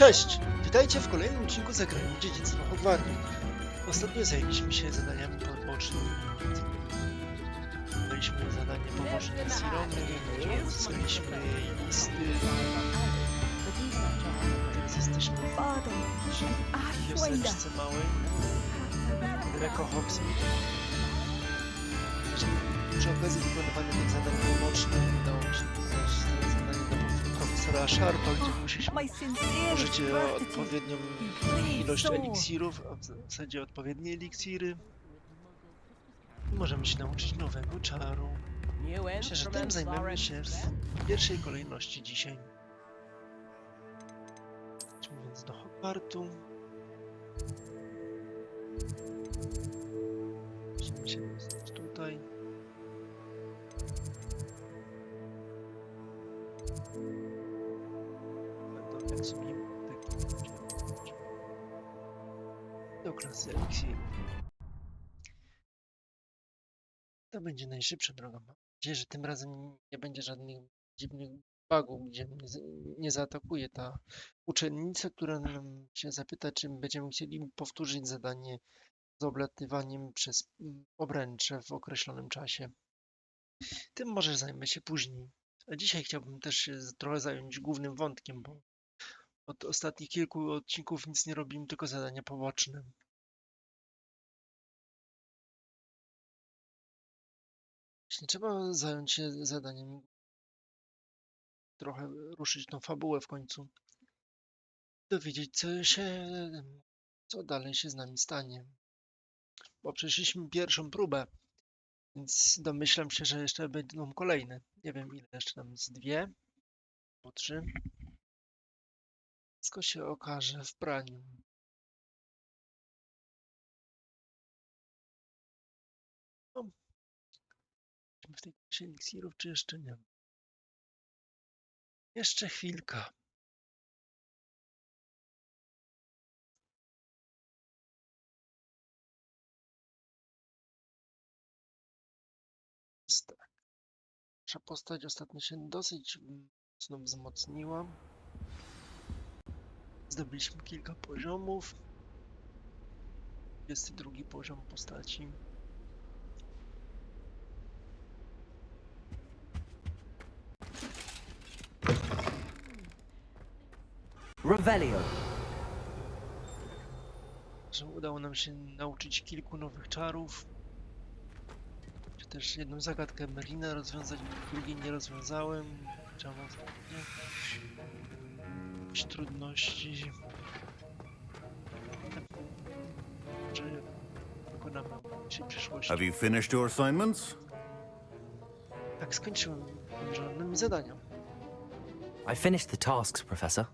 Cześć! Witajcie w kolejnym odcinku zagrajmy Dziedzictwo Hogwartu. Ostatnio zajęliśmy się zadaniami pobocznymi. Mieliśmy zadanie poboczne z Irony, gdzie usłyszeliśmy listy. Teraz jesteśmy w siostrzce małej. Przy okazji wykonywania tych zadań pobocznych udało mi się dostać zadanie do profesora Sharpa, gdzie musieliśmy użyć odpowiednią ilość eliksirów, a w zasadzie odpowiednie eliksiry. I możemy się nauczyć nowego czaru. Myślę, że tym zajmiemy się w pierwszej kolejności dzisiaj. Idźmy więc do Hogwartu. Musimy się dostać tutaj. Będą sobie do klasy eliksirów. To będzie najszybsza droga. Mam nadzieję, że tym razem nie będzie żadnych dziwnych bugów, gdzie mnie nie zaatakuje ta uczennica, która nam się zapyta, czy będziemy chcieli powtórzyć zadanie z oblatywaniem przez obręcze w określonym czasie. Tym może zajmę się później. A dzisiaj chciałbym też się trochę zająć głównym wątkiem, bo od ostatnich kilku odcinków nic nie robimy, tylko zadania poboczne. Właśnie trzeba zająć się zadaniem, trochę ruszyć tą fabułę w końcu. Dowiedzieć co dalej się z nami stanie. Bo przeszliśmy pierwszą próbę, więc domyślam się, że jeszcze będą kolejne. Nie wiem ile, jeszcze tam z 2 albo 3. Wszystko się okaże w praniu. No, w tej klasie eliksirów, czy jeszcze nie? Jeszcze chwilka. Tak. Nasza postać ostatnio się dosyć mocno wzmocniła. Zdobyliśmy kilka poziomów. 22 poziom postaci. Revelio. Że udało nam się nauczyć kilku nowych czarów. Czy też jedną zagadkę Merlina rozwiązać, drugiej nie rozwiązałem. Chciałem ostatnio jakieś trudności. Może wykonamy w przyszłości. Have you finished your assignments? Tak, skończyłem żadnymi zadania. I finished the tasks, Professor.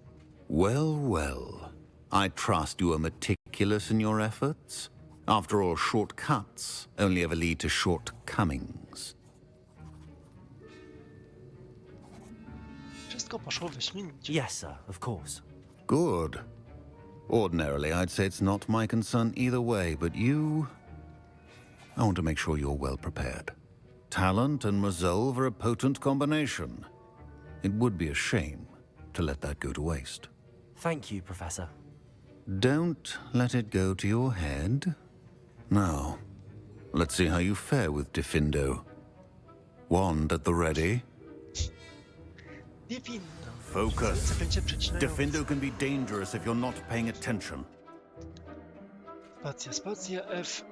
Well, well. I trust you are meticulous in your efforts. After all, shortcuts only ever lead to shortcomings. Wszystko poszło wyśmienicie. Yes, sir, of course. Good. Ordinarily, I'd say it's not my concern either way, but I want to make sure you're well prepared. Talent and resolve are a potent combination. It would be a shame to let that go to waste. Thank you, Professor. Don't let it go to your head. Now, let's see how you fare with Diffindo. Wand at the ready. Diffindo. Focus. Zaklęcie przecinające. Diffindo can be dangerous if you're not paying attention. Spacja, F,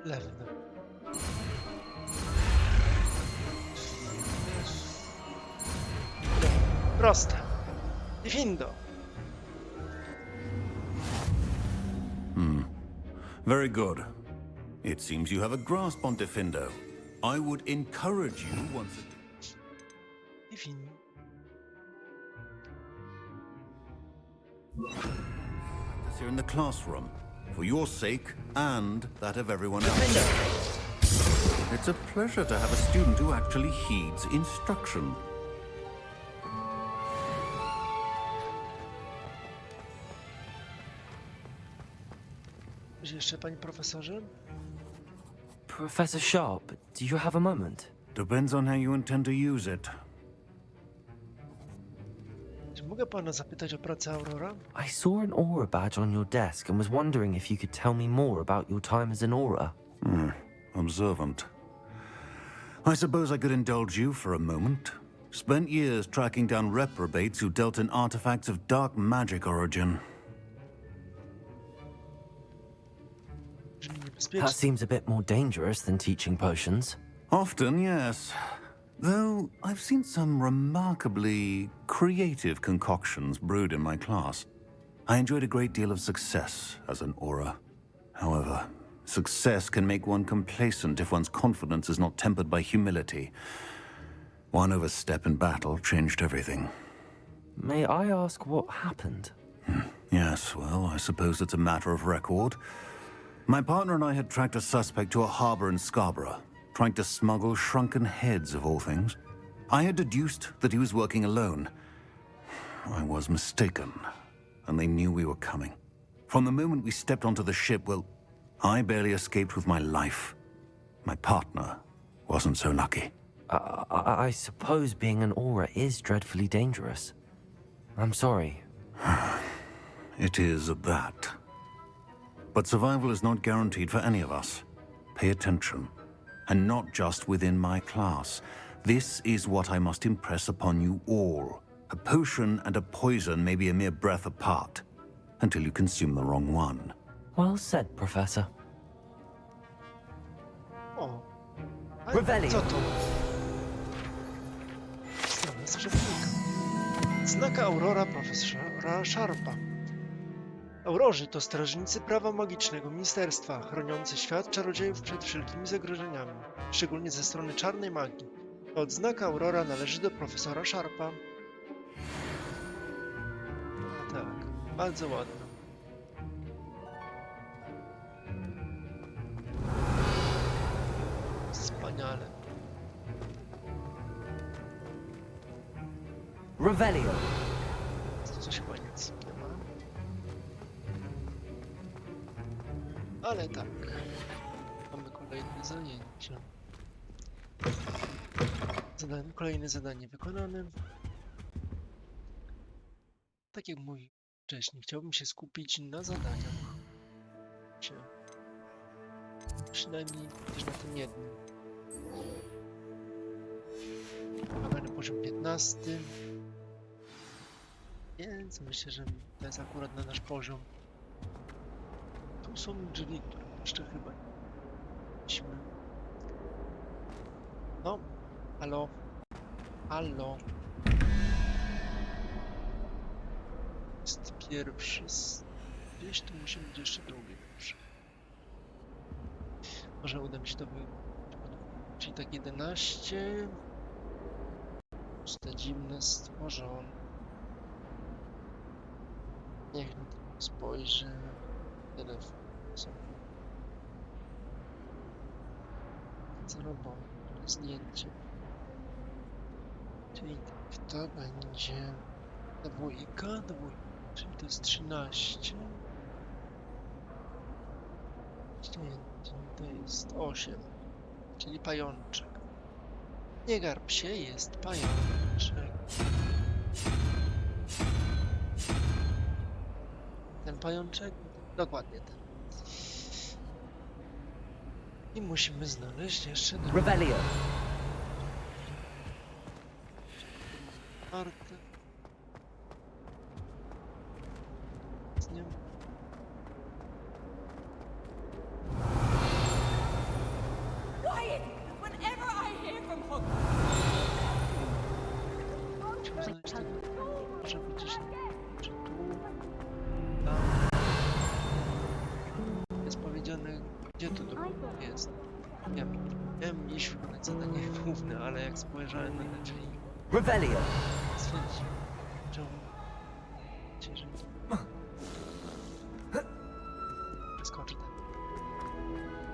lewy. Proste. Diffindo. Very good. It seems you have a grasp on Diffindo. I would encourage you once again. Diffindo. Practice here in the classroom, for your sake and that of everyone else. It's a pleasure to have a student who actually heeds instruction. Coś jeszcze, panie profesorze? Professor Sharp, do you have a moment? Depends on how you intend to use it. Czy Mogę pana zapytać o pracę Aurora? I saw an aura badge on your desk and was wondering if you could tell me more about your time as an aura. Observant. I suppose I could indulge you for a moment. Spent years tracking down reprobates who dealt in artifacts of dark magic origin. Brzmi That niebezpiecznie. seems a bit more dangerous than teaching potions. Often, yes. Though I've seen some remarkably creative concoctions brewed in my class. I enjoyed a great deal of success as an aura. However, success can make one complacent if one's confidence is not tempered by humility. One overstep in battle changed everything. May I ask what happened? Yes, well, I suppose it's a matter of record. My partner and I had tracked a suspect to a harbor in Scarborough, trying to smuggle shrunken heads of all things. I had deduced that he was working alone. I was mistaken, and they knew we were coming. From the moment we stepped onto the ship, well, I barely escaped with my life. My partner wasn't so lucky. I suppose being an aura is dreadfully dangerous. I'm sorry. It is that. But survival is not guaranteed for any of us. Pay attention. And not just within my class. This is what I must impress upon you all. A potion and a poison may be a mere breath apart, until you consume the wrong one. Well said, Professor. O. A Revelio. co to? Strona skrzydłnika. Znaka Aurora profesora Sharpa. Aurorzy to strażnicy prawa magicznego ministerstwa, chroniący świat czarodziejów przed wszelkimi zagrożeniami, szczególnie ze strony czarnej magii. Odznaka Aurora należy do profesora Sharpa. Tak, bardzo ładna. Wspaniale. Revelio. To coś chyba nic nie ma. Ale tak. Mamy kolejne zajęcie. Kolejne zadanie wykonane. Tak jak mówiłem wcześniej, chciałbym się skupić na zadaniach. Przynajmniej też na tym jednym. Mamy na poziom 15. Więc myślę, że to jest akurat na nasz poziom. Tu są drzwi, które jeszcze chyba nie mieliśmy. No, halo. Halo. Jest pierwszy. Gdzieś tu musi być jeszcze drugi. Może uda mi się to czyli tak 11. Puste, dziwne, stworzone. Niech mi tylko spojrzy. Telefon. Co robią? Zdjęcie. Czyli tak, to będzie dwójka, czyli to jest 13. To jest 8, czyli pajączek. Nie garb się, jest pajączek. Ten pajączek? Dokładnie ten. I musimy znaleźć jeszcze drugą. Revelio. Kartę. Z nią. Quiet! Whenever I hear from Hogwarts, Musimy znaleźć tego. Może być gdzieś czy tu, tam. Jest powiedziane, gdzie to drugie jest. Miałem iść wykonać zadanie główne, ale jak spojrzałem na te drzwi, Revelio. stwierdziłem, że że skoczy ten.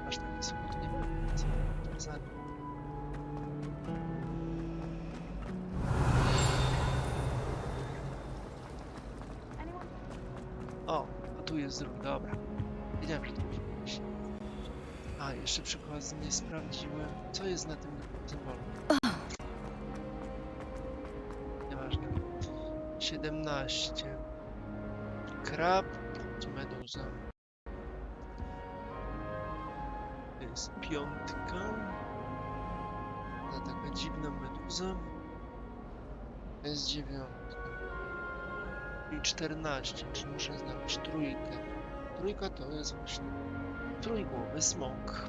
Aż tak wysoko to nie było. Co? O, a tu jest drugi, dobra. Wiedziałem, że to musi być. A, jeszcze przy okazji nie sprawdziłem, co jest na tym symbolu. Nieważne. 17. Krab, bądź meduza. To jest 5. Ta taka dziwna meduza. To jest 9. I 14, czyli muszę znaleźć 3. 3 to jest właśnie trójgłowy smok.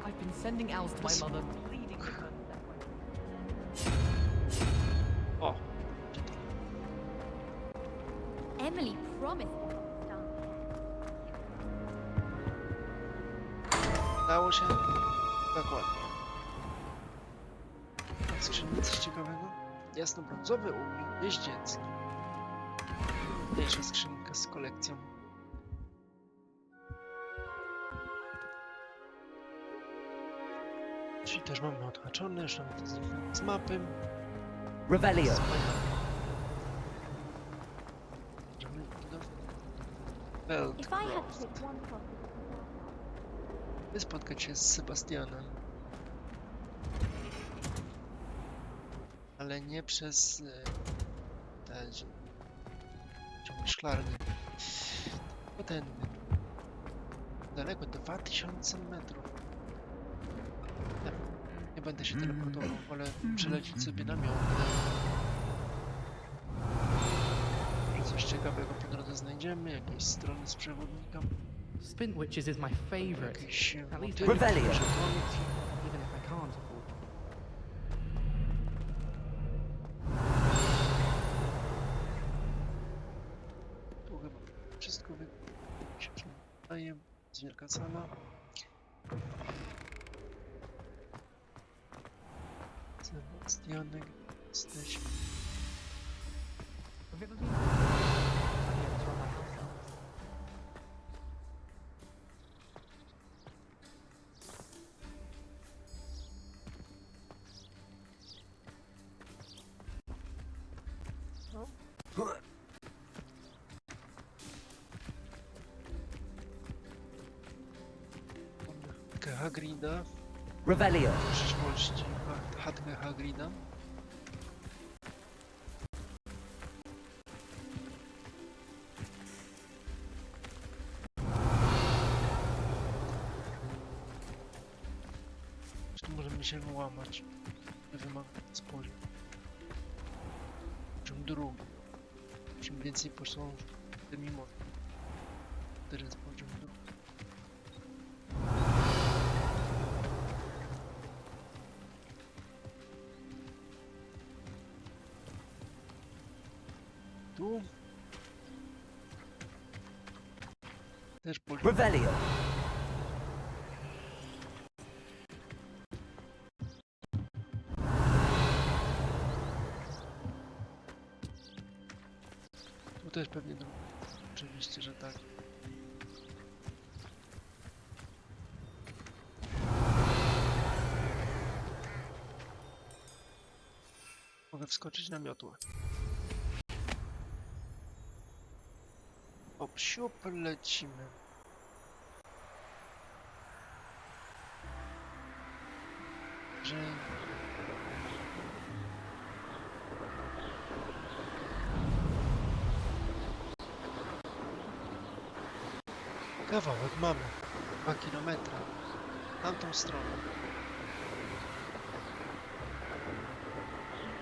I've been sending owls to my mother, pleading with her. O! Emily promised down Udało się? Dokładnie. A w skrzyni coś ciekawego? Jasnobrązowy ołówek jeździecki. Mniejsza skrzynka z kolekcją. Czyli też mamy odhaczone, już mamy to z mapy. Revelio. Wspaniale. Możemy do If I had to Feldcroft. pick one topic, By spotkać się z Sebastianem. Ale nie przez te ciąg szklarni. Tylko tędy. Daleko, 2000 metrów. Nie będę się teleportował, wolę przelecieć sobie na miotę. Może coś ciekawego po drodze znajdziemy, jakieś strony z przewodnika, Spin witches is my favorite, jakieś At least motywy, Revelio. przewodniki. even if I can't afford them. Tu chyba wszystko się wydaje. Jest wielka sala. Sebastianek, jesteś. Have you ever been? I've never tried my house out. Mamy chatkę Hagrida. Revelio. W przyszłości chatkę Hagrida. Tu możemy się wyłamać. Nie wymaga spory. Czym drugi. Czym więcej poszło, tym mimo. Teraz poziom drugi. Tu. Też poziom. Revelio. Tu też pewnie drugi. Oczywiście, że tak. Mogę wskoczyć na miotłę. O psiup lecimy. Że... Kawałek mamy. 2 kilometry. Tamtą stronę.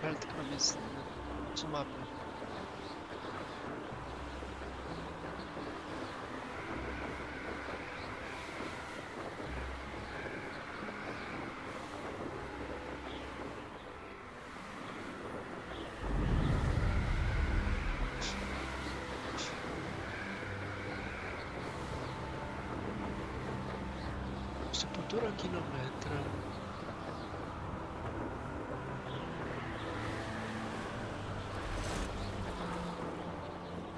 Feldcroft jest co mapy. Jeszcze 1,5 kilometra.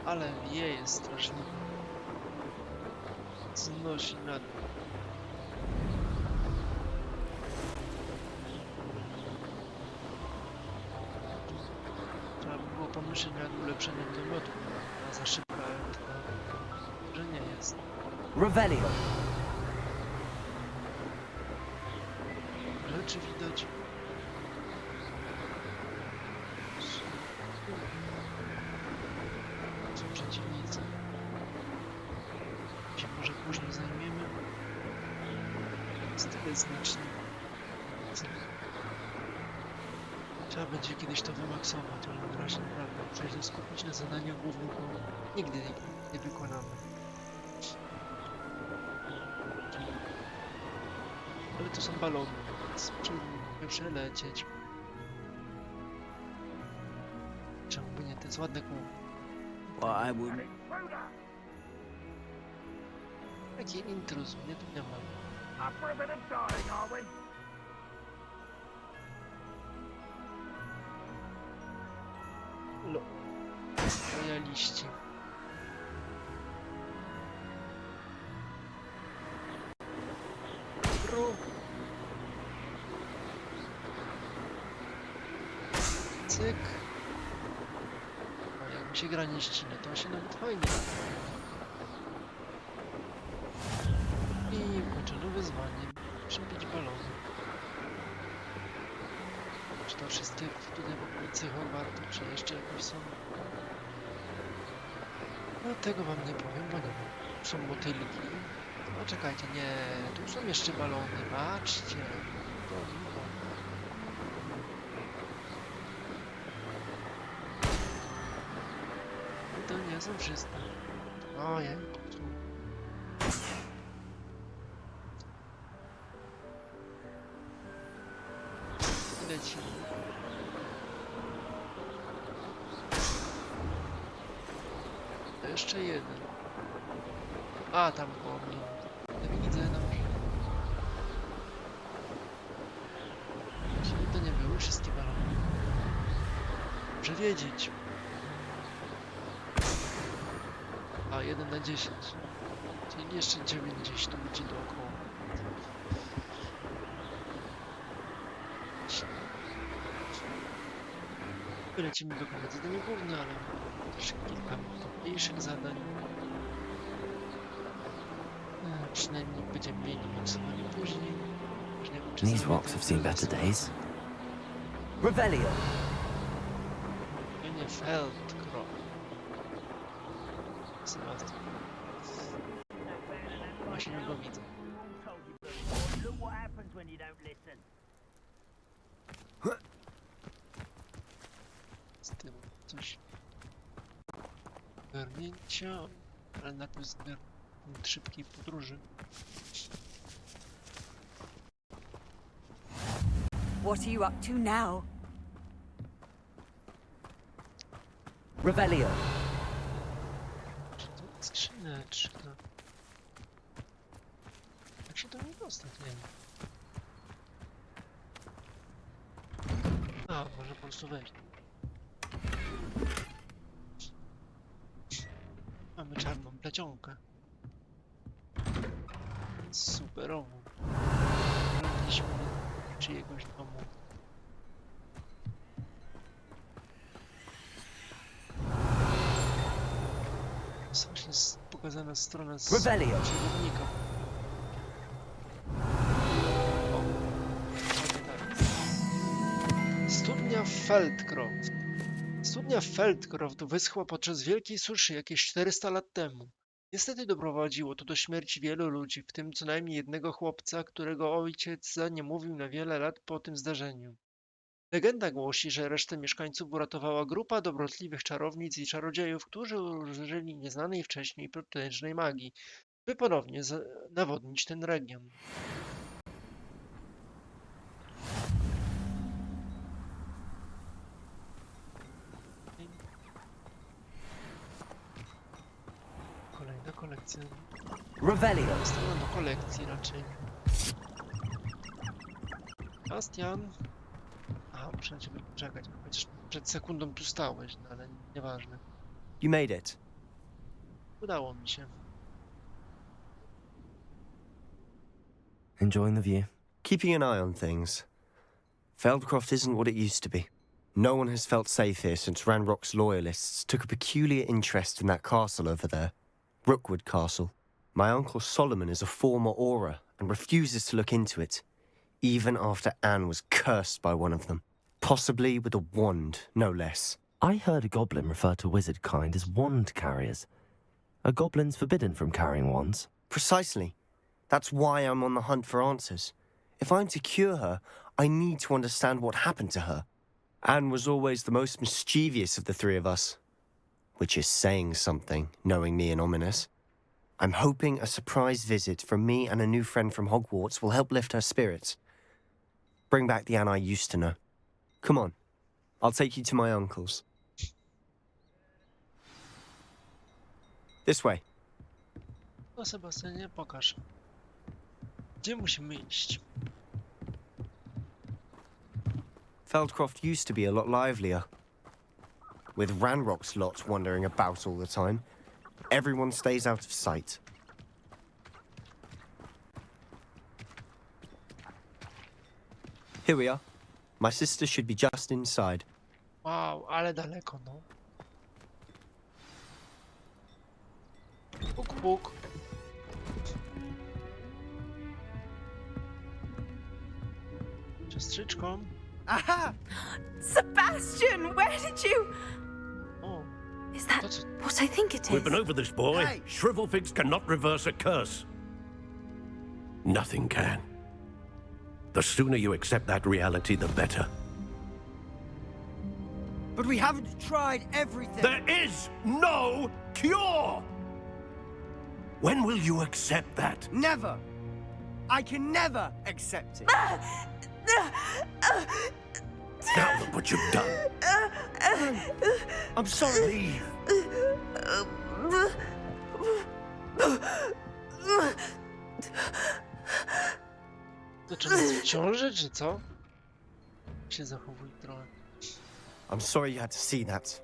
Ale wieje strasznie. Znosi na dół. Trzeba by było pomyśleć nad ulepszeniem domiotu. A za szybka, że nie jest. Revelio. Rzeczy widać. później zajmiemy. Jest tyle znacznie. Trzeba będzie kiedyś to wymaksować, ale na razie naprawdę muszę się skupić na zadaniu głównym, bo nigdy nie wykonamy. Ale to są balony, więc trzeba przelecieć. Czemu by nie? To jest ładne kół. Jaki intruz, mnie tu nie ma. Loyaliści. Cyk. A jak mi się gra nie ścina, to się nawet fajnie. I ukończono wyzwanie. Przebić balony. Czy to wszyscy tutaj w okolicy Hogwartu, czy jeszcze jakoś są? No tego wam nie powiem, bo nie wiem. Są motylki. No czekajcie, nie, tu są jeszcze balony, patrzcie. To. To nie są wszystkie. Ojej. Leci. To jeszcze jeden. A, tam koło mnie. Nie widzę, no. Czyli to nie były wszystkie balony. Muszę wiedzieć. A, 1 na 10. Czyli jeszcze 9 gdzieś tu będzie dookoła. Lecimy wykonać zadanie główne, ale też kilka mniejszych zadań. Przynajmniej będziemy mieli maksymalnie później. These rocks have seen better days. Revelio! To nie Feldcroft. Sebastian. Właśnie go widzę. Z tym coś ogarnięcia, ale najpierw z szybkiej podróży. What are you up to now? Revelio! Czy to skrzyneczka? Jak się do niej dostać? Nie wiem. A, może po prostu wejść. Mamy czarną plecionkę. Superową. Robiliśmy czyjegoś domu. Jest właśnie pokazana strona z Revelio! przewodnika. O, tak. Studnia Feldcroft. Studnia Feldcroft wyschła podczas wielkiej suszy jakieś 400 lat temu. Niestety doprowadziło to do śmierci wielu ludzi, w tym co najmniej jednego chłopca, którego ojciec za nie mówił na wiele lat po tym zdarzeniu. Legenda głosi, że resztę mieszkańców uratowała grupa dobrotliwych czarownic i czarodziejów, którzy użyli nieznanej wcześniej potężnej magii, by ponownie nawodnić ten region. Kolejna kolekcja. Revelio! Strona do kolekcji raczej. Sebastian. Aha, muszę na ciebie poczekać, chociaż przed sekundą tu stałeś, no ale nieważne. You made it. Udało mi się. Enjoying the view? Keeping an eye on things. Feldcroft isn't what it used to be. No one has felt safe here since Ranrock's loyalists took a peculiar interest in that castle over there. Rookwood Castle. My uncle Solomon is a former Auror and refuses to look into it, even after Anne was cursed by one of them. Possibly with a wand, no less. I heard a goblin refer to wizard kind as wand carriers. Are goblins forbidden from carrying wands? Precisely. That's why I'm on the hunt for answers. If I'm to cure her, I need to understand what happened to her. Anne was always the most mischievous of the three of us. Which is saying something, knowing me and Ominous. I'm hoping a surprise visit from me and a new friend from Hogwarts will help lift her spirits. Bring back the Anne I used to know. Come on. I'll take you to my uncle's. This way. No Sebastianie, pokaż. Gdzie musimy iść? Feldcroft used to be a lot livelier. With Ranrock's lots wandering about all the time, everyone stays out of sight. Here we are. My sister should be just inside. Wow, ale daleko, no. Puk, puk. Siostrzyczką. Aha! Sebastian, where did you... O, Is that to co? what I think it We've is? been over this, boy. Hey. Shrivelfigs cannot reverse a curse. Nothing can. The sooner you accept that reality, the better. But we haven't tried everything. There is no cure! When will you accept that? Never. I can never accept it. Now look what you've done. I'm sorry. Leave. Zaczyna w ciąży, czy co? Się zachowuj trochę. I'm sorry you had to see that.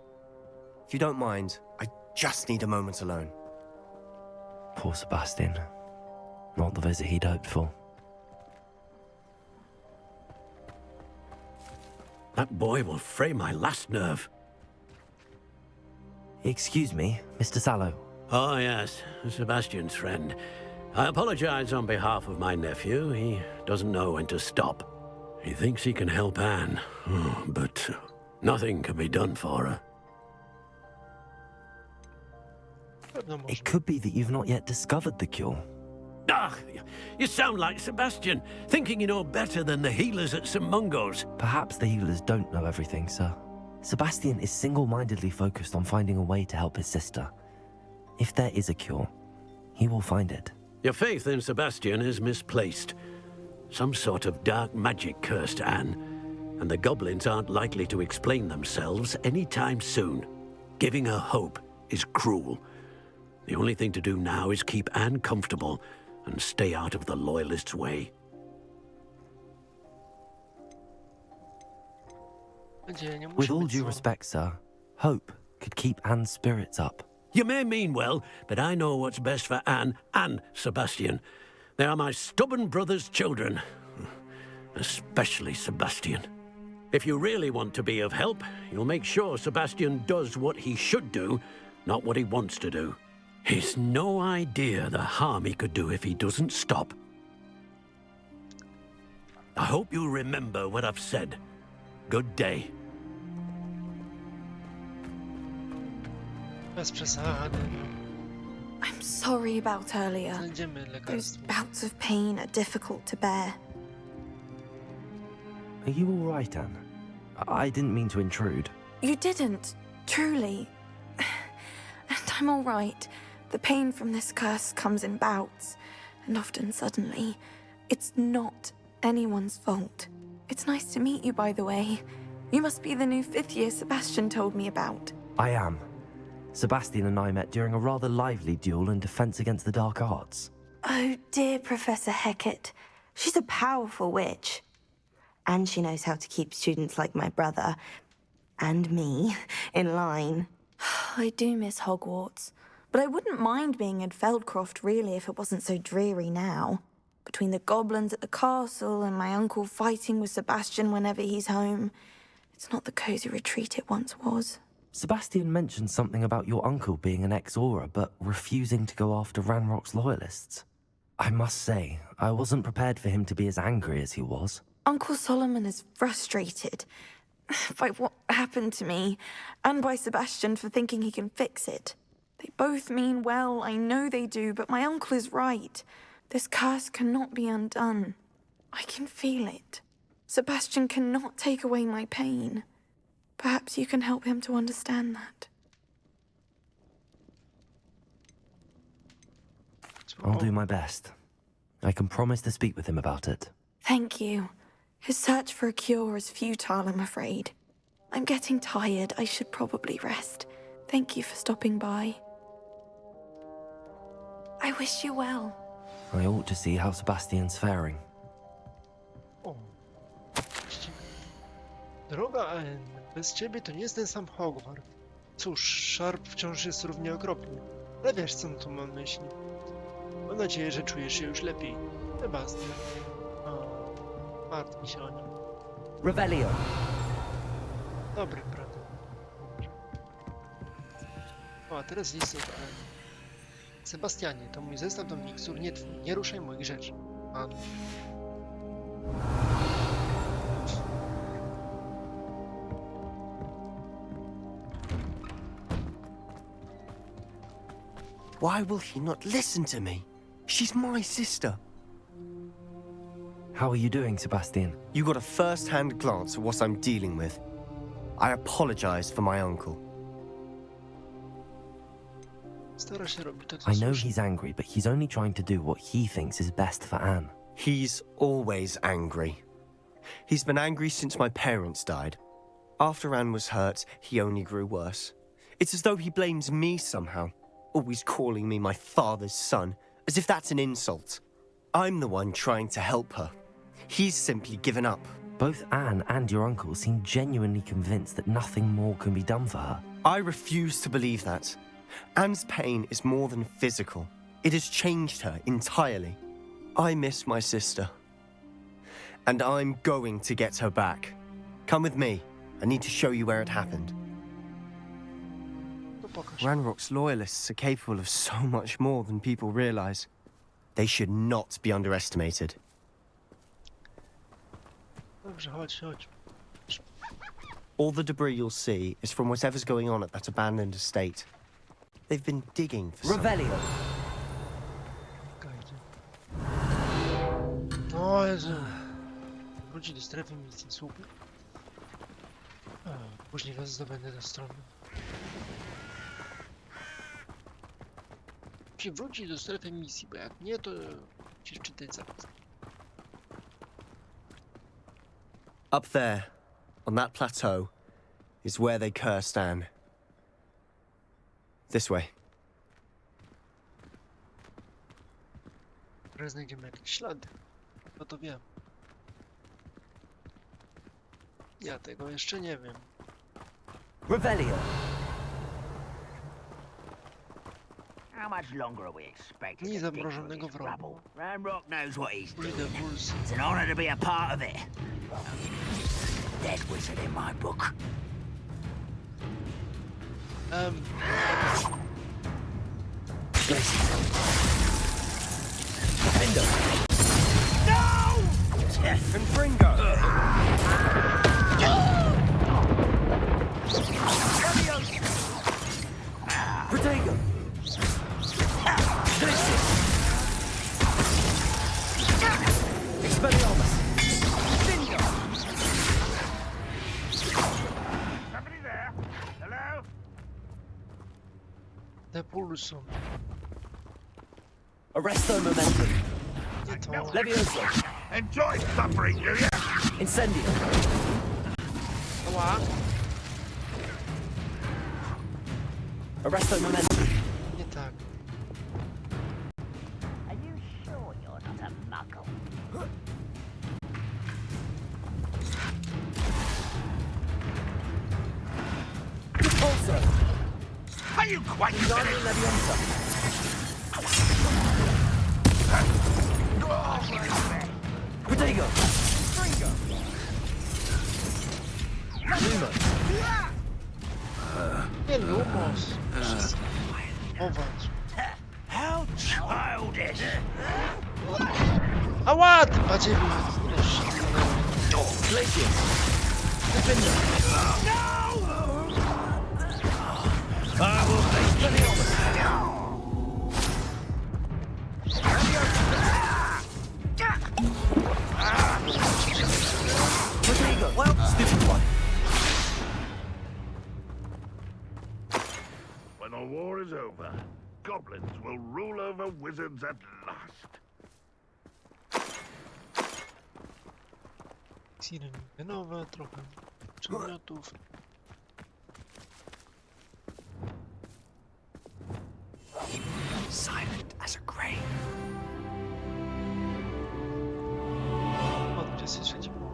If you don't mind, I just need a moment alone. Poor Sebastian. Not the visit he'd hoped for. That boy will fray my last nerve. Excuse me, Mr. Sallow. Oh, yes, Sebastian's friend. I apologize on behalf of my nephew. He doesn't know when to stop. He thinks he can help Anne, but nothing can be done for her. Pewno może. It could be that you've not yet discovered the cure. Ah, you sound like Sebastian, thinking you know better than the healers at St. Mungo's. Perhaps the healers don't know everything, sir. Sebastian is single-mindedly focused on finding a way to help his sister. If there is a cure, he will find it. Your faith in Sebastian is misplaced. Some sort of dark magic cursed Anne, and the goblins aren't likely to explain themselves anytime soon. Giving her hope is cruel. The only thing to do now is keep Anne comfortable and stay out of the Loyalists' way. Nadzieja musi With all być due zła. respect, sir, hope could keep Anne's spirits up. You may mean well, but I know what's best for Anne and Sebastian. They are my stubborn brother's children. Especially Sebastian. If you really want to be of help, you'll make sure Sebastian does what he should do, not what he wants to do. He's no idea the harm he could do if he doesn't stop. I hope you remember what I've said. Good day. Bez przesady. I'm sorry about earlier. Znajdziemy Those lekarstwo. bouts of pain are difficult to bear. Are you all right, Anne? I didn't mean to intrude. You didn't, truly. And I'm all right. The pain from this curse comes in bouts, and often suddenly. It's not anyone's fault. It's nice to meet you, by the way. You must be the new fifth year Sebastian told me about. I am. Sebastian and I met during a rather lively duel in defense against the dark arts. Oh, dear Professor Hecat. She's a powerful witch. And she knows how to keep students like my brother, and me, in line. I do miss Hogwarts, but I wouldn't mind being in Feldcroft, really, if it wasn't so dreary now. Between the goblins at the castle and my uncle fighting with Sebastian whenever he's home, it's not the cozy retreat it once was. Sebastian mentioned something about your uncle being an ex-Aura, but refusing to go after Ranrock's loyalists. I must say, I wasn't prepared for him to be as angry as he was. Uncle Solomon is frustrated by what happened to me, and by Sebastian for thinking he can fix it. They both mean well, I know they do, but my uncle is right. This curse cannot be undone. I can feel it. Sebastian cannot take away my pain. Perhaps you can help him to understand that. I'll do my best. I can promise to speak with him about it. Thank you. His search for a cure is futile, I'm afraid. I'm getting tired. I should probably rest. Thank you for stopping by. I wish you well. I ought to see how Sebastian's faring. O. Droga Anne, bez ciebie to nie jest ten sam Hogwart. Cóż, Sharp wciąż jest równie okropny. Ale wiesz, co tu mam na myśli. Mam nadzieję, że czujesz się już lepiej. Sebastian. O, martw mi się o nim. Revelio. Dobry, prawda? O, a teraz list od Anne. Sebastianie, to mój zestaw do mikstur, nie twój. Nie ruszaj moich rzeczy. Anne. Why will he not listen to me? She's my sister. How are you doing, Sebastian? You got a first-hand glance at what I'm dealing with. I apologize for my uncle. Stara się robić to, co I know słuszne. he's angry, but he's only trying to do what he thinks is best for Anne. He's always angry. He's been angry since my parents died. After Anne was hurt, he only grew worse. It's as though he blames me somehow, always calling me my father's son, as if that's an insult. I'm the one trying to help her. He's simply given up. Both Anne and your uncle seem genuinely convinced that nothing more can be done for her. I refuse to believe that. Anne's pain is more than physical. It has changed her entirely. I miss my sister. And I'm going to get her back. Come with me. I need to show you where it happened. To pokaż. Ranrock's loyalists are capable of so much more than people realize. They should not be underestimated. Dobrze, chodź, chodź. All the debris you'll see is from whatever's going on at that abandoned estate. They've been digging for something. Revelio. Czekajcie. O Jezu. Wróci do strefy misji, super. Później was zdobędę do strony. Musi wrócić do strefy misji, bo jak nie, to musisz czytać zapis. Up there, on that plateau, is where they cursed Anne. This way. Teraz znajdziemy jakieś ślady. No to wiem. Ja tego jeszcze nie wiem. Revelio. How much longer are we expected Dni to dig through zamrożonego this wrogu. rubble? Ranrock knows what he's Pójdę doing. puls. It's an honor to be a part of it. Dead wizard in my book. Defender. And Fringo! Protego. Expelliarmus. Somebody there? Hello? Te pulsum. Arresto momentum. Nie to. Levioso. Enjoy suffering, do ya? Incendio. Ała. Arresto momentum. Nie tak. Are you sure you're not a muggle? Repulsor. Are you quite Guardian Leviosa. Protego. Lumo. Nie lumos. Wszystko. Chować. How childish! Ała, ty badziewie. Glacius. Defender. I will make Expelliarmus. eternal war is over. Goblins will rule over wizards at last. Sireny nowe, trochę przedmiotów. Silent as a grave. O, 23 było.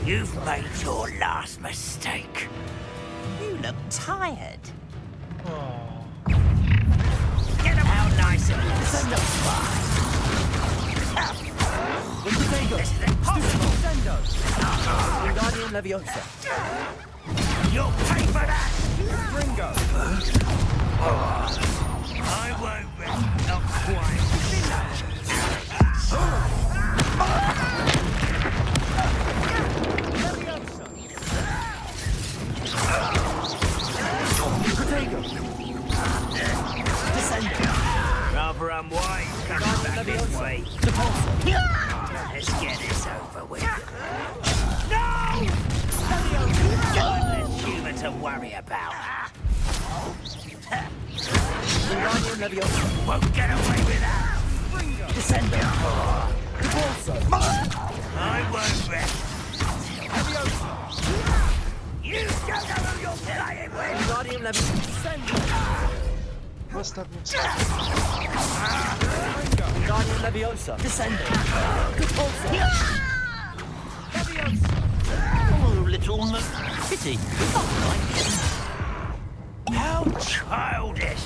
You've made your last mistake. You look tired. O, Get them out nice and satisfied. This is impossible. Wingardium Leviosa. You'll pay for that. Ringo! I won't rest. Not quite. Rather unwise coming back this way. Let's get this over with. No! One less human to worry about. Wingardium Leviosa. Won't get away with that. Descendo. Divorzo. I won't rest. You don't know who you're playing with. Wingardium Leviosa. ostatni Wingardium Leviosa. Descendo. Divorzo. Oh, little pity. How childish.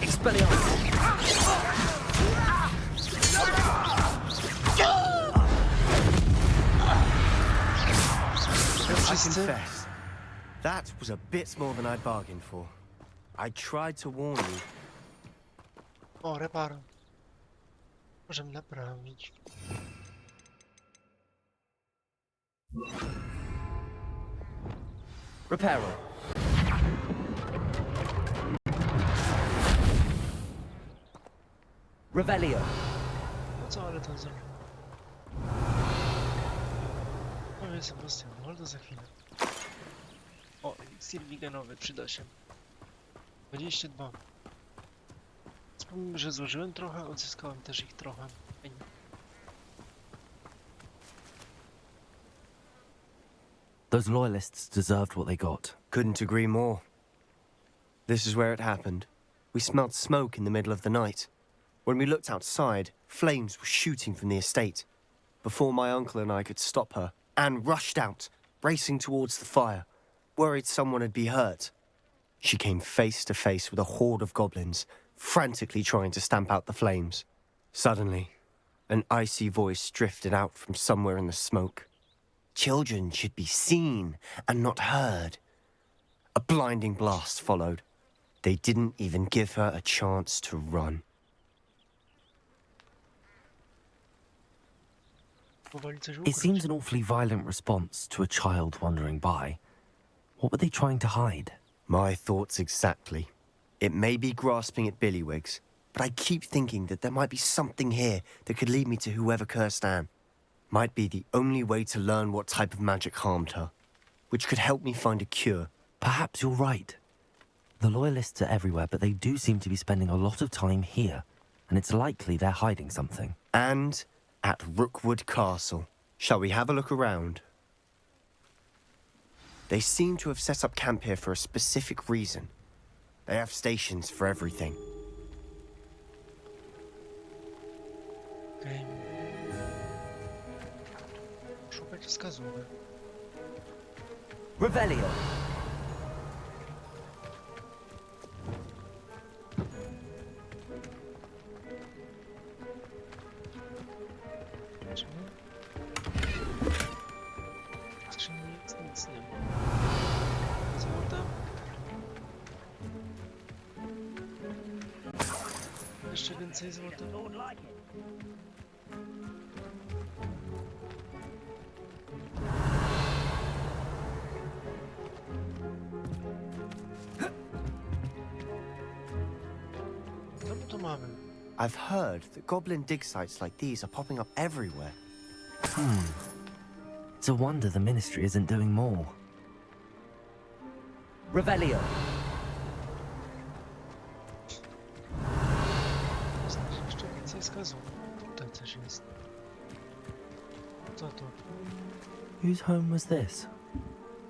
Expelliarmus. I confess, that was a bit more than I bargained for. I tried to warn you. O, repar. Możemy naprawić. Reparo. Revelio. No co, ale to zrobię. Powiem Sebastian, ale to za chwilę. O, eliksir wiganowy przyda się. 22. Wspomnę, że złożyłem trochę, odzyskałem też ich trochę. Fajnie. Those loyalists deserved what they got. Couldn't agree more. This is where it happened. We smelled smoke in the middle of the night. When we looked outside, flames were shooting from the estate. Before my uncle and I could stop her, Anne rushed out, racing towards the fire, worried someone had been hurt. She came face to face with a horde of goblins, frantically trying to stamp out the flames. Suddenly, an icy voice drifted out from somewhere in the smoke. Children should be seen and not heard. A blinding blast followed. They didn't even give her a chance to run. It seems an awfully violent response to a child wandering by. What were they trying to hide? My thoughts exactly. It may be grasping at Billywigs, but I keep thinking that there might be something here that could lead me to whoever cursed Anne. Might be the only way to learn what type of magic harmed her, which could help me find a cure. Perhaps you're right. The loyalists are everywhere, but they do seem to be spending a lot of time here, and it's likely they're hiding something. And at Rookwood Castle. Shall we have a look around? They seem to have set up camp here for a specific reason. They have stations for everything. Okej. Szukać wskazówek. Revelio. Nic nie ma. Złota. Jeszcze więcej złota. I've heard that goblin dig sites like these are popping up everywhere. It's a wonder the ministry isn't doing more. Revelio. Znaczy jeszcze więcej wskazówek. Tutaj coś jest. Co to? Whose home was this?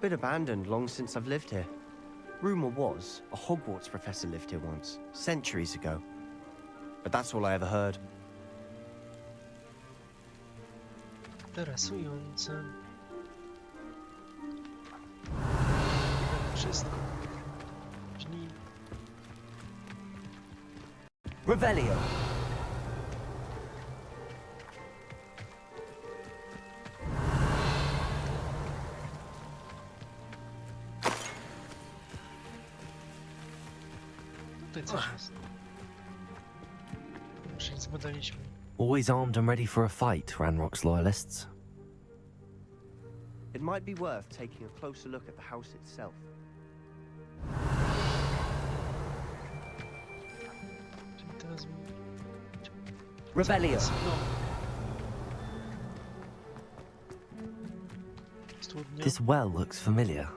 Been abandoned long since I've lived here. Rumor was a Hogwarts professor lived here once, centuries ago. But that's all I ever heard. Interesujące. Wszystko. Brzmi. Revelio. Tutaj coś jest. Już nic badaliśmy. Always armed and ready for a fight, Ranrock's loyalists. It might be worth taking a closer look at the house itself. Czyli teraz... Revelio. No. Studnia. This well looks familiar.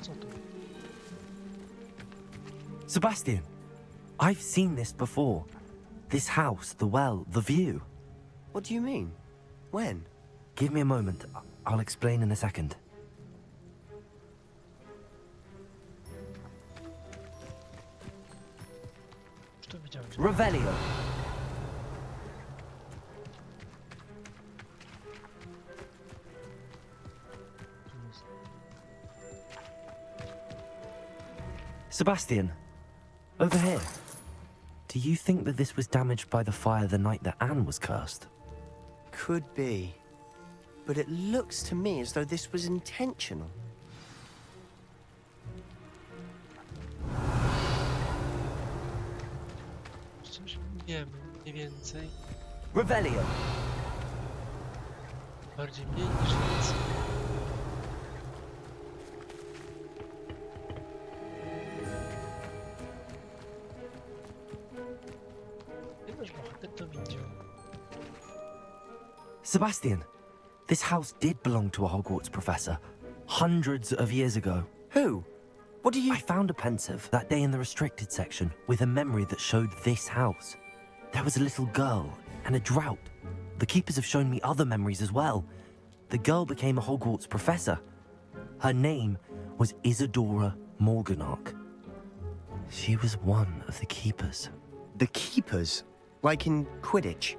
Co tu? Sebastian, I've seen this before. This house, the well, the view. What do you mean? When? Give me a moment. I'll explain in a second. Już to widziałem. Revelio. Sebastian, over here. Do you think that this was damaged by the fire the night that Anne was cursed? Could be. But it looks to me as though this was intentional. Coś wiemy, mniej więcej. Revelio. Bardziej mniej niż więcej. Nasz bohater to widział. Sebastian, this house did belong to a Hogwarts professor hundreds of years ago. Who? What do you... I found a pensive that day in the restricted section with a memory that showed this house. There was a little girl and a drought. The keepers have shown me other memories as well. The girl became a Hogwarts professor. Her name was Isadora Morganach. She was one of the keepers. The keepers? Like in Quidditch?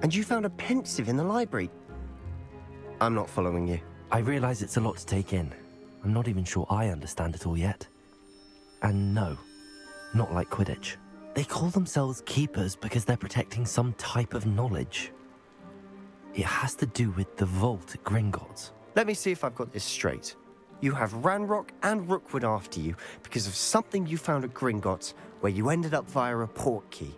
And you found a pensive in the library? I'm not following you. I realize it's a lot to take in. I'm not even sure I understand it all yet. And no, not like Quidditch. They call themselves keepers because they're protecting some type of knowledge. It has to do with the vault at Gringotts. Let me see if I've got this straight. You have Ranrock and Rookwood after you because of something you found at Gringotts where you ended up via a portkey.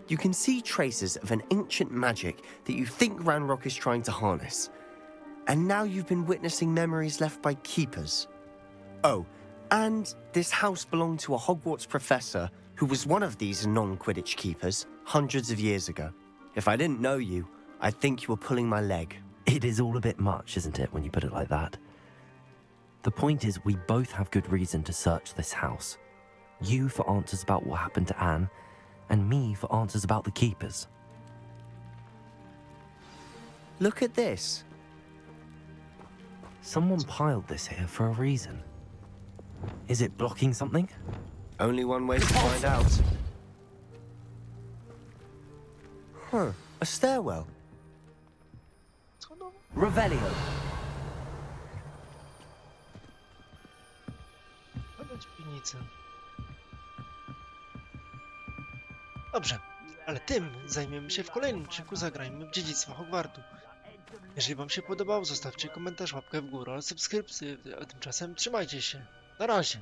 You can see traces of an ancient magic that you think Ranrock is trying to harness. And now you've been witnessing memories left by keepers. Oh, and this house belonged to a Hogwarts professor who was one of these non-Quidditch keepers hundreds of years ago. If I didn't know you, I'd think you were pulling my leg. It is all a bit much, isn't it, when you put it like that? The point is, we both have good reason to search this house. You for answers about what happened to Anne, and me for answers about the keepers. Look at this. Someone piled this here for a reason. Is it blocking something? Only one way to find out. Huh, a stairwell. Revelio. Badać piwnicę. Dobrze, ale tym zajmiemy się w kolejnym odcinku Zagrajmy w Dziedzictwo Hogwartu. Jeżeli wam się podobało, zostawcie komentarz, łapkę w górę oraz subskrypcję, a tymczasem trzymajcie się. Na razie.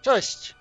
Cześć!